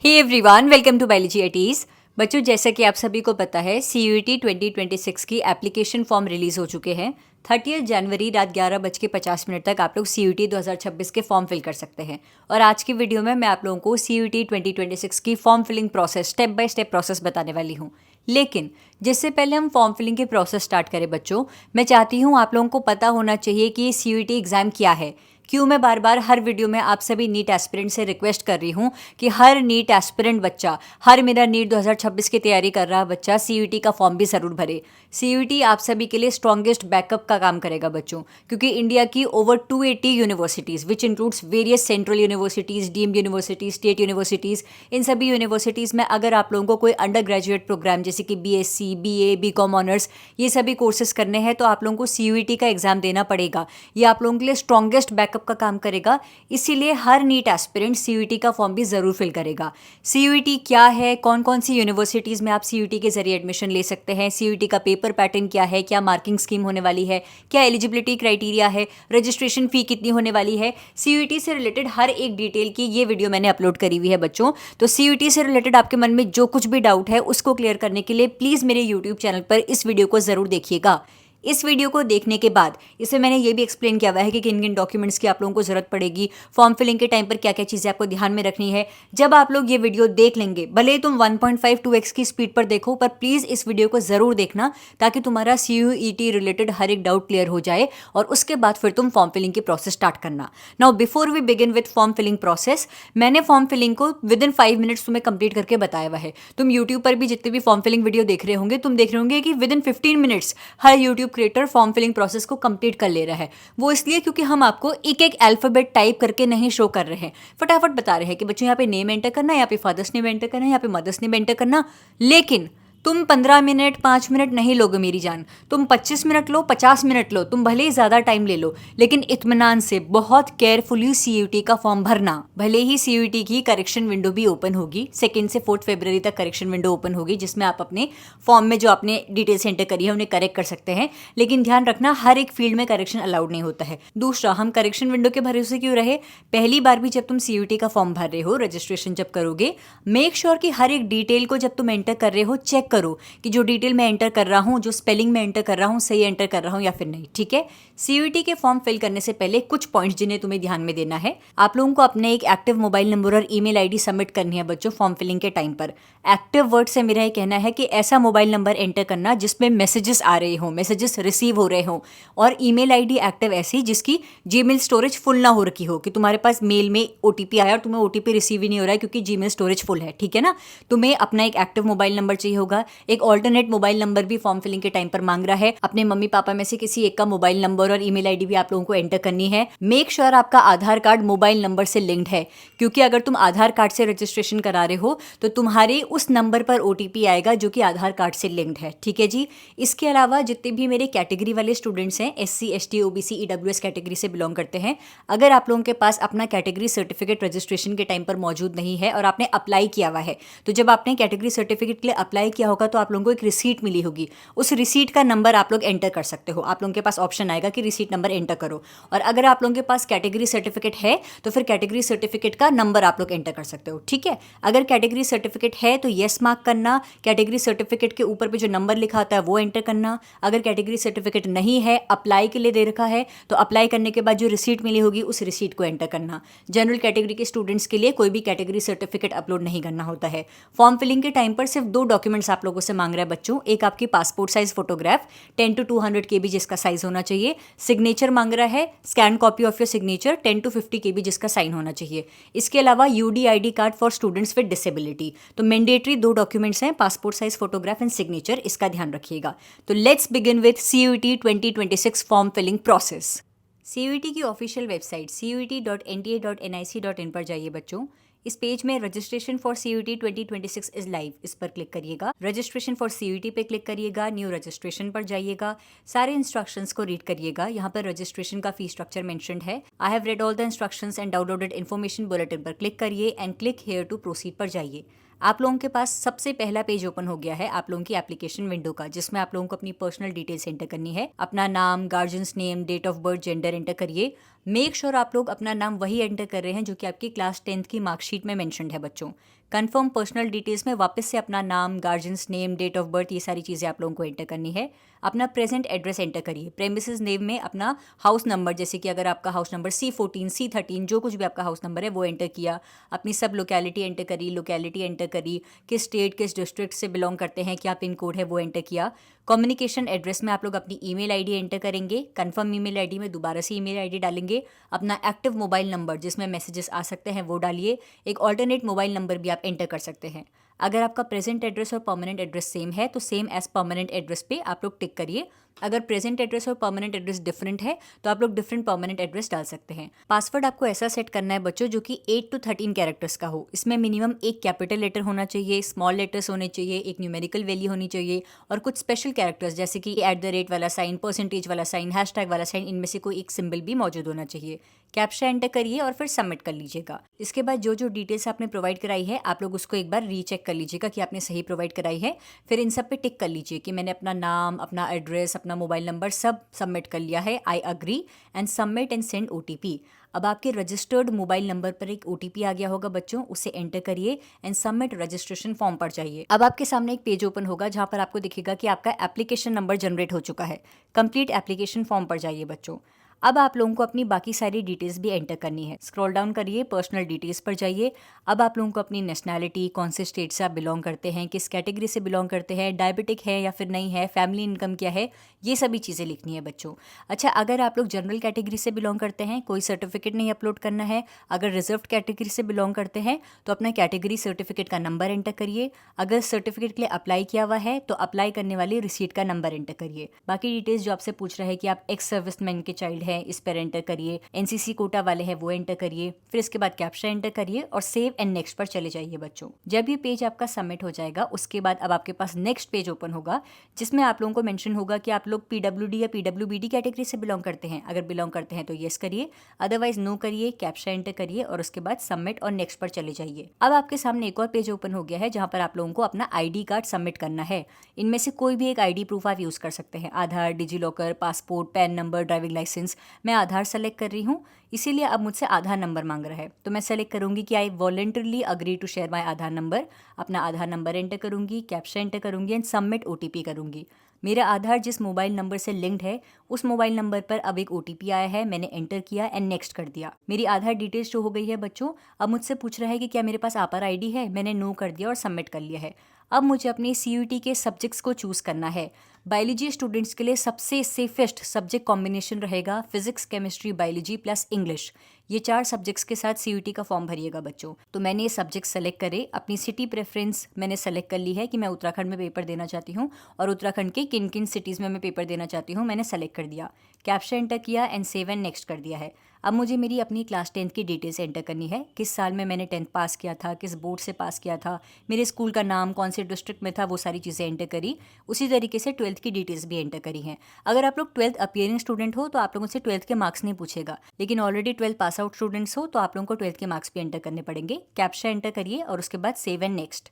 Hey everyone, welcome to biology eighties. बच्चों, जैसा कि आप सभी को पता है CUET 2026 की एप्लीकेशन फॉर्म रिलीज हो चुके हैं। 30 जनवरी रात 11:50 तक आप लोग CUET 2026 के फॉर्म फिल कर सकते हैं। और आज की वीडियो में मैं आप लोगों को CUET 2026 की form filling process step by step process बताने वाली हूँ। लेकिन जिससे पहले हम फॉर्म फिलिंग की प्रोसेस स्टार्ट करें बच्चों, मैं चाहती हूँ आप लोगों को पता होना चाहिए कि ये CUET एग्ज़ाम क्या है। क्यों मैं बार बार हर वीडियो में आप सभी नीट एस्पिरेंट से रिक्वेस्ट कर रही हूँ कि हर नीट एस्पिरेंट बच्चा, हर मेरा नीट 2026 की तैयारी कर रहा बच्चा CUET का फॉर्म भी ज़रूर भरे। CUET आप सभी के लिए स्ट्रॉन्गेस्ट बैकअप का काम करेगा बच्चों, क्योंकि इंडिया की over 280 universities which includes various central universities, deemed universities, state universities, इन सभी यूनिवर्सिटीज़ में अगर आप लोगों को कोई अंडर ग्रेजुएट प्रोग्राम जैसे कि BSc, BA, BCom ऑनर्स ये सभी कोर्सेज करने हैं तो आप लोगों को CUET का एग्ज़ाम देना पड़ेगा। ये आप लोगों के लिए स्ट्रॉन्गेस्ट बैकअप का काम करेगा। इसीलिए हर नीट एस्पिरेंट CUET का फॉर्म भी ज़रूर फिल करेगा। CUET क्या है, कौन कौन सी यूनिवर्सिटीज़ में आप CUET के जरिए एडमिशन ले सकते हैं, CUET का पेपर पैटर्न क्या है, क्या मार्किंग स्कीम होने वाली है, क्या एलिजिबिलिटी क्राइटेरिया है, रजिस्ट्रेशन फ़ी कितनी होने वाली है, CUET से रिलेटेड हर एक डिटेल की ये वीडियो मैंने अपलोड करी हुई है बच्चों। तो CUET से रिलेटेड आपके मन में जो कुछ भी डाउट है उसको क्लियर करने के लिए प्लीज़ मेरे यूट्यूब चैनल पर इस वीडियो को ज़रूर देखिएगा। इस वीडियो को देखने के बाद इसमें मैंने ये भी एक्सप्लेन किया हुआ है कि किन किन डॉक्यूमेंट्स की आप लोगों को ज़रूरत पड़ेगी, फॉर्म फिलिंग के टाइम पर क्या क्या चीज़ें आपको ध्यान में रखनी है। जब आप लोग ये वीडियो देख लेंगे, भले ही तुम 1.5-2x की स्पीड पर देखो, पर प्लीज़ इस वीडियो को ज़रूर देखना ताकि तुम्हारा CUET रिलेटेड हर एक डाउट क्लियर हो जाए और उसके बाद फिर तुम फॉर्म फिलिंग की प्रोसेस स्टार्ट करना। Now before we begin with form filling process, मैंने फॉर्म फिलिंग को विद इन 5 मिनट्स तुम्हें कंप्लीट करके बताया हुआ है। तुम यूट्यूब पर भी जितने भी फॉर्म फिलिंग वीडियो देख रहे होंगे, तुम देख रहे होंगे कि विद इन 15 मिनट्स हर YouTube creator form filling process को कंप्लीट कर ले रहा है। वो इसलिए क्योंकि हम आपको एक एक अल्फाबेट टाइप करके नहीं शो कर रहे हैं, फटाफट बता रहे हैं कि बच्चों यहाँ पे नेम एंटर करना है, यहाँ पे फादर्स नेम एंटर करना है, यहाँ पे मदर्स नेम एंटर करना। लेकिन तुम 15 मिनट 5 मिनट नहीं लोगे मेरी जान, तुम 25 मिनट लो, 50 मिनट लो, तुम भले ही ज़्यादा टाइम ले लो, लेकिन इत्मीनान से बहुत केयरफुली CUET का फॉर्म भरना। भले ही CUET की करेक्शन विंडो भी ओपन होगी, 2 से 4 फरवरी तक करेक्शन विंडो ओपन होगी, जिसमें आप अपने फॉर्म में जो आपने डिटेल्स एंटर करी है उन्हें करेक्ट कर सकते हैं। लेकिन ध्यान रखना, हर एक फील्ड में करेक्शन अलाउड नहीं होता है। दूसरा, हम करेक्शन विंडो के भरोसे क्यों रहे? पहली बार भी जब तुम CUET का फॉर्म भर रहे हो, रजिस्ट्रेशन जब करोगे, मेक श्योर कि हर एक डिटेल को जब तुम एंटर कर रहे हो चेक करो कि जो डिटेल मैं एंटर कर रहा हूँ, जो स्पेलिंग में एंटर कर रहा हूँ, सही एंटर कर रहा हूँ या फिर नहीं। ठीक है। CUET के फॉर्म फिल करने से पहले कुछ पॉइंट्स जिन्हें तुम्हें ध्यान में देना है। आप लोगों को अपने एक एक्टिव मोबाइल नंबर और ईमेल आईडी सबमिट करनी है बच्चों फॉर्म फिलिंग के टाइम पर। एक्टिव वर्ड से मेरा ये कहना है कि ऐसा मोबाइल नंबर एंटर करना जिसमें मैसेजेस आ रहे हों, मैसेजेस रिसीव हो रहे हों, और ईमेल आईडी एक्टिव ऐसी जिसकी जीमेल स्टोरेज फुल ना हो रखी हो, कि तुम्हारे पास मेल में OTP आया और तुम्हें OTP रिसीव ही नहीं हो रहा है क्योंकि जीमेल स्टोरेज फुल है। ठीक है ना। तुम्हें अपना एक एक्टिव मोबाइल नंबर चाहिए होगा। एक ऑल्टरनेट मोबाइल नंबर भी फॉर्म फिलिंग के टाइम पर मांग रहा है। अपने मम्मी पापा में से किसी एक का मोबाइल नंबर और ईमेल आईडी भी आप लोगों को एंटर करनी है। मेक श्योर आपका आधार कार्ड मोबाइल नंबर से लिंक्ड है, क्योंकि अगर तुम आधार कार्ड से रजिस्ट्रेशन करा रहे हो तो तुम्हारे उस नंबर पर OTP आएगा जो कि आधार कार्ड से लिंक्ड है। ठीक है जी। इसके अलावा जितने भी मेरे कैटेगरी वाले स्टूडेंट्स हैं, SC, ST, OBC, EWS category से बिलोंग करते हैं, अगर आप लोगों के पास अपना कैटेगरी सर्टिफिकेट रजिस्ट्रेशन के टाइम पर मौजूद नहीं है और आपने अप्लाई किया हुआ है, तो जब आपने कैटेगरी सर्टिफिकेट के लिए अप्लाई किया होगा तो आप लोगों को एक रिसीट मिली होगी। उस रिसीट का नंबर आप लोग एंटर कर सकते हो। आप लोगों के पास ऑप्शन आएगा कि रिसीट नंबर एंटर करो, और अगर आप लोगों के पास कैटेगरी सर्टिफिकेट है तो फिर कैटेगरी सर्टिफिकेट का नंबर आप लोग एंटर कर सकते हो। ठीक है। अगर कैटेगरी सर्टिफिकेट है तो येस मार्क करना, कैटेगरी सर्टिफिकेट के ऊपर पे जो नंबर लिखा होता है वो एंटर करना। अगर कैटेगरी सर्टिफिकेट नहीं है, अप्लाई के लिए दे रखा है, तो अप्लाई करने के बाद जो रिसीट मिली होगी उस रिसीट को एंटर करना। जनरल कैटेगरी के स्टूडेंट्स के लिए कोई भी कैटेगरी सर्टिफिकेट अपलोड नहीं करना होता है। फॉर्म फिलिंग के टाइम पर सिर्फ 2 डॉक्यूमेंट्स आप लोगों से मांग रहा है बच्चों। एक आपकी passport size photograph 10 to 200 KB जिसका साइज होना चाहिए। सिग्नेचर मांग रहा है, scan copy of your signature 10 to 50 KB जिसका साइन होना चाहिए। इसके अलावा UDID card for students with disability. तो मैंडेटरी 2 डॉक्यूमेंट्स हैं, passport size photograph and signature, इसका ध्यान रखिएगा। तो let's begin with CUET 2026 form filling process. CUET की ऑफिशियल वेबसाइट CUET.nta.nic.in पर जाइए बच्चों। इस पेज में registration for CUET 2026 is live, इस पर क्लिक करिएगा। रजिस्ट्रेशन फॉर CUET पे क्लिक करिएगा, न्यू रजिस्ट्रेशन पर जाइएगा, सारे इंस्ट्रक्शंस को रीड करिएगा। यहाँ पर रजिस्ट्रेशन का फी स्ट्रक्चर मेंशन्ड है। I have read all the instructions and downloaded information bulletin पर क्लिक करिए and click here to proceed पर जाइए। आप लोगों के पास सबसे पहला पेज ओपन हो गया है आप लोगों की एप्लीकेशन विंडो का, जिसमें आप लोगों को अपनी पर्सनल डिटेल्स एंटर करनी है। अपना नाम, guardian's name, date of birth, gender enter करिए। मेक श्योर आप लोग अपना नाम वही एंटर कर रहे हैं जो कि आपकी क्लास 10th की मार्कशीट में मेंशन्ड है बच्चों। कंफर्म पर्सनल डिटेल्स में वापस से अपना नाम, guardian's name, date of birth, ये सारी चीज़ें आप लोगों को एंटर करनी है। अपना प्रेजेंट एड्रेस एंटर करिए। प्रेमिसेस नेम में अपना हाउस नंबर, जैसे कि अगर आपका हाउस नंबर C14, C13, जो कुछ भी आपका हाउस नंबर है वो एंटर किया। अपनी सब लोकेलिटी एंटर करी, लोकेलिटी एंटर करी, किस स्टेट किस डिस्ट्रिक्ट से बिलोंग करते हैं, क्या पिन कोड है वो एंटर किया। कम्युनिकेशन एड्रेस में आप लोग अपनी ईमेल आईडी एंटर करेंगे। कंफर्म ईमेल आईडी में दोबारा से ईमेल आईडी डालेंगे। अपना एक्टिव मोबाइल नंबर जिसमें मैसेजेस आ सकते हैं वो डालिए। एक ऑल्टरनेट मोबाइल नंबर भी आप एंटर कर सकते हैं। अगर आपका प्रेजेंट एड्रेस और परमानेंट एड्रेस सेम है तो सेम एज परमानेंट एड्रेस पे आप लोग टिक करिए। अगर प्रेजेंट एड्रेस और परमानेंट एड्रेस डिफरेंट है तो आप लोग डिफरेंट परमानेंट एड्रेस डाल सकते हैं। पासवर्ड आपको ऐसा सेट करना है बच्चों जो कि 8 to 13 कैरेक्टर्स का हो। इसमें मिनिमम एक कैपिटल लेटर होना चाहिए, स्मॉल लेटर्स होने चाहिए, एक न्यूमेरिकल वैल्यू होनी चाहिए और कुछ स्पेशल कैरेक्टर्स जैसे कि @ वाला साइन, परसेंटेज वाला साइन, हैशटैग वाला साइन, इनमें से कोई एक सिंबल भी मौजूद होना चाहिए। कैप्चा एंटर करिए और फिर सबमिट कर लीजिएगा। इसके बाद जो जो डिटेल्स आपने प्रोवाइड कराई है आप लोग उसको एक बार रीचेक कर लीजिएगा कि आपने सही प्रोवाइड कराई है। फिर इन सब पे टिक कर लीजिए कि मैंने अपना नाम, अपना एड्रेस, अपना मोबाइल नंबर सब सबमिट कर लिया है। I agree and submit and send OTP। अब आपके रजिस्टर्ड मोबाइल नंबर पर एक OTP आ गया होगा बच्चों, उसे एंटर करिए एंड सबमिट रजिस्ट्रेशन फॉर्म पर जाइए। अब आपके सामने एक पेज ओपन होगा जहां पर आपको दिखेगा कि आपका एप्लीकेशन नंबर जनरेट हो चुका है। कंप्लीट एप्लीकेशन फॉर्म पर जाइए बच्चों। अब आप लोगों को अपनी बाकी सारी डिटेल्स भी एंटर करनी है। स्क्रॉल डाउन करिए, पर्सनल डिटेल्स पर जाइए। अब आप लोगों को अपनी नेशनैलिटी, कौन से स्टेट से आप बिलोंग करते हैं, किस कैटेगरी से बिलोंग करते हैं, डायबिटिक है या फिर नहीं है, फैमिली इनकम क्या है, ये सभी चीज़ें लिखनी है बच्चों। अच्छा, अगर आप लोग जनरल कैटेगरी से बिलोंग करते हैं, कोई सर्टिफिकेट नहीं अपलोड करना है। अगर रिजर्व कैटेगरी से बिलोंग करते हैं तो अपना कैटेगरी सर्टिफिकेट का नंबर एंटर करिए। अगर सर्टिफिकेट के लिए अप्लाई किया हुआ है तो अप्लाई करने वाली रिसीट का नंबर एंटर करिए। बाकी डिटेल्स जो आपसे पूछ रहा है कि आप एक्स सर्विसमैन के चाइल्ड हैं, इस पर एंटर करिए। NCC कोटा वाले हैं वो एंटर करिए। फिर इसके बाद कैप्चा एंटर करिए और सेव एंड नेक्स्ट पर चले जाइए बच्चों। जब ये पेज आपका सबमिट हो जाएगा उसके बाद अब आपके पास नेक्स्ट पेज ओपन होगा जिसमें आप लोगों को मेंशन होगा कि आप लोग PWD या PWBD कैटेगरी से बिलोंग करते हैं। अगर बिलोंग करते हैं तो येस करिए, अदरवाइज नो करिए, कैप्चा एंटर करिए और उसके बाद सबमिट और नेक्स्ट पर चले जाइए। अब आपके सामने एक और पेज ओपन हो गया है जहां पर आप लोगों को अपना ID कार्ड सबमिट करना है। इनमें से कोई भी एक ID प्रूफ आप यूज कर सकते हैं। Aadhaar, DigiLocker, passport, PAN number, driving licence. मैं आधार सेलेक्ट कर रही हूँ, इसीलिए अब मुझसे आधार नंबर मांग रहा है तो मैं सेलेक्ट करूंगी कि I voluntarily agree to share my Aadhaar number. अपना आधार नंबर एंटर करूंगी, कैप्चा एंटर करूंगी एंड सबमिट OTP करूंगी। मेरा आधार जिस मोबाइल नंबर से लिंक्ड है उस मोबाइल नंबर पर अब एक OTP आया है, मैंने एंटर किया एंड नेक्स्ट कर दिया। मेरी आधार डिटेल्स शो हो गई है बच्चों। अब मुझसे पूछ रहा है कि क्या मेरे पास आधार ID है, मैंने नो कर दिया और सबमिट कर लिया है। अब मुझे अपनी CUET के सब्जेक्ट्स को चूज़ करना है। बायोलॉजी स्टूडेंट्स के लिए सबसे सेफेस्ट सब्जेक्ट कॉम्बिनेशन रहेगा physics, chemistry, biology plus English. ये 4 सब्जेक्ट्स के साथ CUET का फॉर्म भरिएगा बच्चों। तो मैंने ये सब्जेक्ट सेलेक्ट करे। अपनी सिटी प्रेफरेंस मैंने सेलेक्ट कर ली है कि मैं उत्तराखंड में पेपर देना चाहती हूँ और उत्तराखंड के किन किन सिटीज़ में मैं पेपर देना चाहती हूँ मैंने सेलेक्ट कर दिया। कैप्चा एंटर किया एंड सेव एंड नेक्स्ट कर दिया है। अब मुझे मेरी अपनी क्लास 10th की डिटेल्स एंटर करनी है। किस साल में मैंने 10th पास किया था, किस बोर्ड से पास किया था, मेरे स्कूल का नाम, कौन से डिस्ट्रिक्ट में था, वो सारी चीज़ें एंटर करी। उसी तरीके से 12th की डिटेल्स भी एंटर करी हैं। अगर आप लोग 12th अपीयरिंग स्टूडेंट हो तो आप लोगों से 12th के मार्क्स नहीं पूछेगा, लेकिन already 12th pass out students हो तो आप लोगों को 12th के मार्क्स भी एंटर करने पड़ेंगे। कैप्चा एंटर करिए और उसके बाद सेव एंड नेक्स्ट।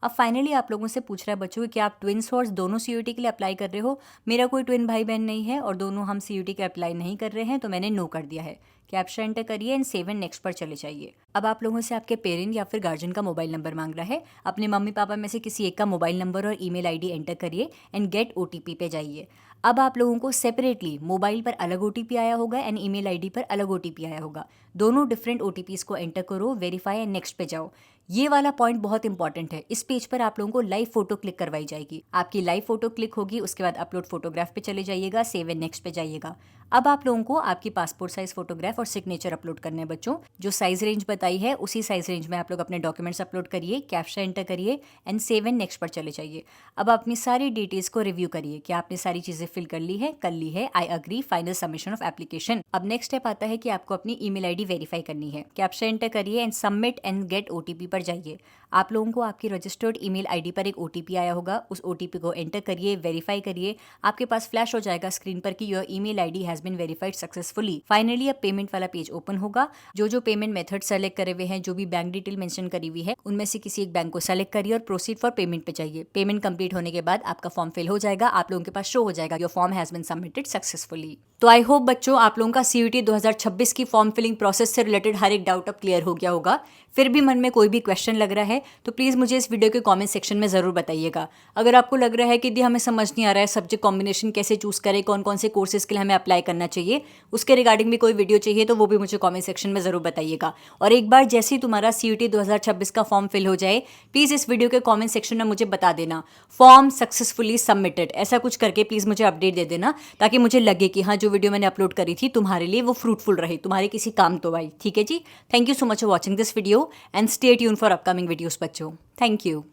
अब फाइनली आप लोगों से पूछ रहा है बच्चों कि क्या आप ट्विन्स हो और दोनों CUET के लिए अप्लाई कर रहे हो। मेरा कोई ट्विन भाई बहन नहीं है और दोनों हम CUET के अप्लाई नहीं कर रहे हैं तो मैंने नो कर दिया है। कैप्चा एंटर करिए एंड सेव एंड नेक्स्ट पर चले जाइए। अब आप लोगों से आपके पेरेंट या फिर गार्जियन का मोबाइल नंबर मांग रहा है। अपने मम्मी पापा में से किसी एक का मोबाइल नंबर और ईमेल ID एंटर करिए एंड गेट OTP पे जाइए। अब आप लोगों को सेपरेटली मोबाइल पर अलग OTP आया होगा एंड ईमेल ID पर अलग OTP आया होगा। दोनों डिफरेंट OTPs को एंटर करो, वेरीफाई एंड नेक्स्ट पे जाओ। ये वाला पॉइंट बहुत इंपॉर्टेंट है। इस पेज पर आप लोगों को लाइव फोटो क्लिक करवाई जाएगी। आपकी लाइव फोटो क्लिक होगी, उसके बाद अपलोड फोटोग्राफ पे चले जाइएगा, सेव एंड नेक्स्ट पे जाइएगा। अब आप लोगों को आपकी पासपोर्ट साइज फोटोग्राफ और सिग्नेचर अपलोड करने हैं बच्चों। जो साइज रेंज बताई है उसी साइज रेंज में आप लोग अपने डॉक्यूमेंट्स अपलोड करिए, कैप्चा एंटर करिए एंड सेव एंड नेक्स्ट पर चले जाइए। अब अपनी सारी डिटेल्स को रिव्यू करिए कि आपने सारी चीजें फिल कर ली है, I agree, final submission of application. अब नेक्स्ट स्टेप आता है कि आपको अपनी ईमेल ID वेरीफाई करनी है। कैप्चा एंटर करिए and submit and get OTP पर जाइए। आप लोगों को आपकी रजिस्टर्ड ईमेल ID पर एक OTP आया होगा, उस OTP को एंटर करिए, वेरीफाई करिए। आपके पास फ्लैश हो जाएगा स्क्रीन पर कि your email ID has been verified successfully. Finally अब पेमेंट वाला पेज ओपन होगा। जो पेमेंट मेथड सेलेक्ट करे हुए हैं, जो भी बैंक डिटेल मेंशन करी हुई है, उनमें से किसी एक बैंक को सेलेक्ट करिए और प्रोसीड फॉर पेमेंट पे जाइए। पेमेंट कंप्लीट होने के बाद आपका फॉर्म फिल हो जाएगा। आप लोगों के पास शो हो जाएगा your form has been submitted successfully. तो आई होप बच्चों आप लोगों का CUET 2026 की फॉर्म फिलिंग प्रोसेस से रिलेटेड हर एक डाउट अब क्लियर हो गया होगा। फिर भी मन में कोई भी क्वेश्चन लग रहा है तो प्लीज़ मुझे इस वीडियो के कमेंट सेक्शन में ज़रूर बताइएगा। अगर आपको लग रहा है कि दी हमें समझ नहीं आ रहा है सब्जेक्ट कॉम्बिनेशन कैसे चूज़ करें, कौन कौन से कोर्सेज के लिए हमें अप्लाई करना चाहिए, उसके रिगार्डिंग भी कोई वीडियो चाहिए तो वो भी मुझे कमेंट सेक्शन में ज़रूर बताइएगा। और एक बार जैसे ही तुम्हारा CUET 2026 का फॉर्म फिल हो जाए, प्लीज़ इस वीडियो के कमेंट सेक्शन में मुझे बता देना फॉर्म सक्सेसफुली सबमिटेड, ऐसा कुछ करके प्लीज़ मुझे अपडेट दे देना, ताकि मुझे लगे कि हाँ जो वीडियो मैंने अपलोड करी थी तुम्हारे लिए वो फ्रूटफुल रही, तुम्हारे किसी काम तो आई। ठीक है जी, thank you so much for watching this video and stay tune for upcoming videos बच्चों। Thank you.